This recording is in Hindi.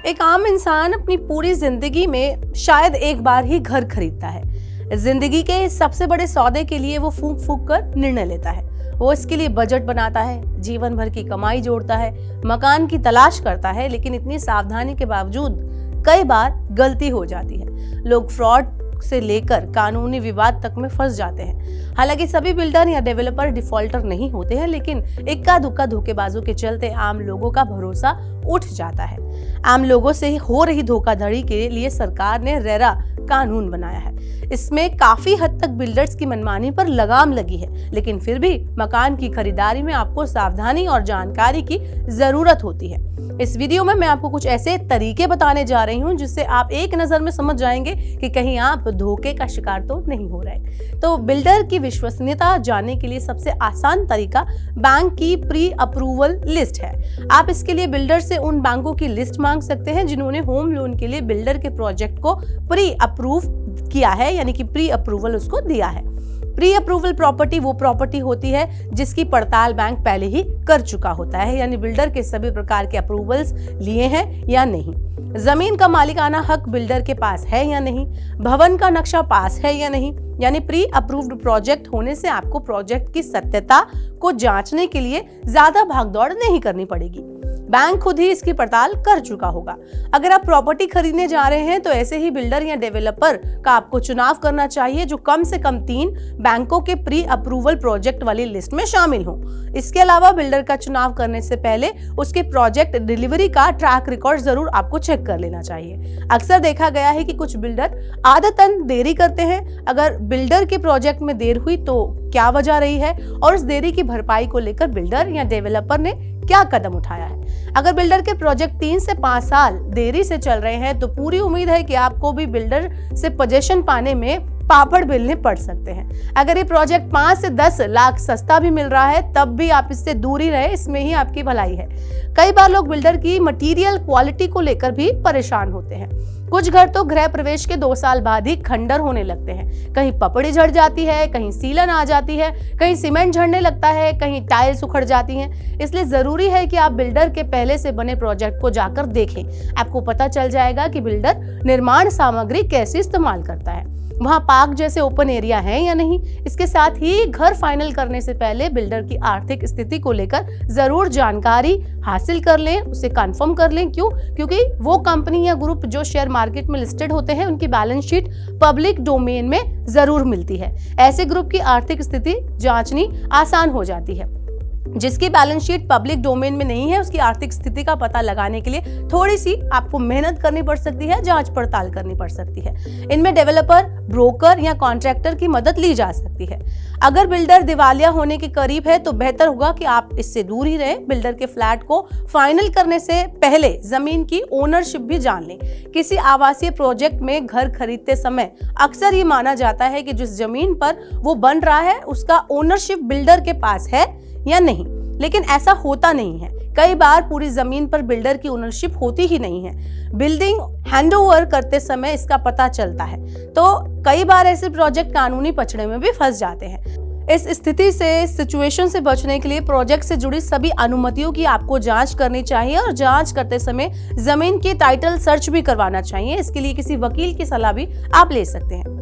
एक आम इंसान अपनी पूरी जिंदगी में शायद एक बार ही घर खरीदता है। जिंदगी के सबसे बड़े सौदे के लिए वो फूंक फूंक कर निर्णय लेता है। वो इसके लिए बजट बनाता है, जीवन भर की कमाई जोड़ता है, मकान की तलाश करता है, लेकिन इतनी सावधानी के बावजूद कई बार गलती हो जाती है। लोग फ्रॉड से लेकर कानूनी विवाद तक में फंस जाते हैं। हालांकि सभी बिल्डर या डेवलपर डिफॉल्टर नहीं होते हैं, लेकिन इक्का दुक्का धोखेबाजों के चलते आम लोगों का भरोसा उठ जाता है। आम लोगों से हो रही धोखाधड़ी के लिए सरकार ने रेरा कानून बनाया है। इसमें काफी हद तक बिल्डर्स की मनमानी पर लगाम लगी है, लेकिन फिर भी मकान की खरीदारी में आपको सावधानी और जानकारी की जरूरत होती है। इस वीडियो में मैं आपको कुछ ऐसे तरीके बताने जा रही हूं जिससे आप एक नजर में समझ जाएंगे कि कहीं आप धोखे का शिकार तो नहीं हो रहे। तो बिल्डर की विश्वसनीयता जानने के लिए सबसे आसान तरीका बैंक की प्री अप्रूवल लिस्ट है। आप इसके लिए बिल्डर से उन बैंकों की लिस्ट मांग सकते हैं जिन्होंने होम लोन के लिए बिल्डर के प्रोजेक्ट को प्री अप्रूव किया है, यानी कि प्री अप्रूवल उसको दिया है। प्री अप्रूवल प्रॉपर्टी वो प्रॉपर्टी होती है जिसकी पड़ताल बैंक पहले ही कर चुका होता है, यानी बिल्डर के सभी प्रकार के अप्रूवल्स लिए हैं या नहीं, जमीन का मालिकाना हक बिल्डर के पास है या नहीं, भवन का नक्शा पास है या नहीं। यानी प्री अप्रूव्ड प्रोजेक्ट होने से आपको प्रोजेक्ट की सत्यता को जांचने के लिए ज्यादा भागदौड़ नहीं करनी पड़ेगी। बैंक खुद ही इसकी पड़ताल कर चुका होगा। अगर आप प्रॉपर्टी खरीदने जा रहे हैं तो ऐसे ही बिल्डर या डेवलपर का आपको चुनाव करना चाहिए जो कम से कम 3 बैंकों के प्री अप्रूवल प्रोजेक्ट वाली लिस्ट में शामिल हो। इसके अलावा बिल्डर का चुनाव करने से पहले उसके प्रोजेक्ट डिलीवरी का ट्रैक रिकॉर्ड जरूर आपको चेक कर लेना चाहिए। अक्सर देखा गया है कि कुछ बिल्डर आदतन देरी करते हैं। अगर बिल्डर के प्रोजेक्ट में देर हुई तो क्या वजह रही है और उस देरी की भरपाई को लेकर बिल्डर या डेवलपर ने क्या कदम उठाया है। अगर बिल्डर के प्रोजेक्ट 3 से 5 साल देरी से चल रहे हैं तो पूरी उम्मीद है कि आपको भी बिल्डर से पोजीशन पाने में पापड़ बेलने पड़ सकते हैं। अगर ये प्रोजेक्ट 5 से 10 लाख सस्ता भी मिल रहा है तब भी आप इससे दूर ही रहे, इसमें ही आपकी भलाई है। कई बार लोग बिल्डर की मटेरियल क्वालिटी को लेकर भी परेशान होते हैं। कुछ घर तो गृह प्रवेश के 2 साल बाद ही खंडर होने लगते हैं। कहीं पपड़ी झड़ जाती है, कहीं सीलन आ जाती है, कहीं सीमेंट झड़ने लगता है, कहीं टाइल्स उखड़ जाती हैं। इसलिए जरूरी है कि आप बिल्डर के पहले से बने प्रोजेक्ट को जाकर देखें। आपको पता चल जाएगा कि बिल्डर निर्माण सामग्री कैसे इस्तेमाल करता है, वहां पार्क जैसे ओपन एरिया है या नहीं। इसके साथ ही घर फाइनल करने से पहले बिल्डर की आर्थिक स्थिति को लेकर जरूर जानकारी हासिल कर लें, उसे कंफर्म कर लें। क्योंकि वो कंपनी या ग्रुप जो शेयर मार्केट में लिस्टेड होते हैं उनकी बैलेंस शीट पब्लिक डोमेन में जरूर मिलती है। ऐसे ग्रुप की आर्थिक स्थिति जांचनी आसान हो जाती है। जिसकी बैलेंस शीट पब्लिक डोमेन में नहीं है उसकी आर्थिक स्थिति का पता लगाने के लिए थोड़ी सी आपको मेहनत करनी पड़ सकती है, जांच पड़ताल करनी पड़ सकती है। इनमें डेवलपर, ब्रोकर या कॉन्ट्रैक्टर की मदद ली जा सकती है। अगर बिल्डर दिवालिया होने के करीब है तो बेहतर होगा कि आप इससे दूर ही रहें। बिल्डर के फ्लैट को फाइनल करने से पहले जमीन की ओनरशिप भी जान लें। किसी आवासीय प्रोजेक्ट में घर खरीदते समय अक्सर ये माना जाता है कि जिस जमीन पर वो बन रहा है उसका ओनरशिप बिल्डर के पास है या नहीं, लेकिन ऐसा होता नहीं है। कई बार पूरी जमीन पर बिल्डर की ओनरशिप होती ही नहीं है। बिल्डिंग हैंडओवर करते समय इसका पता चलता है। तो कई बार ऐसे प्रोजेक्ट कानूनी पचड़े में भी फंस जाते हैं। इस स्थिति से, सिचुएशन से बचने के लिए प्रोजेक्ट से जुड़ी सभी अनुमतियों की आपको जांच करनी चाहिए और जांच करते समय जमीन की टाइटल सर्च भी करवाना चाहिए। इसके लिए किसी वकील की सलाह भी आप ले सकते हैं।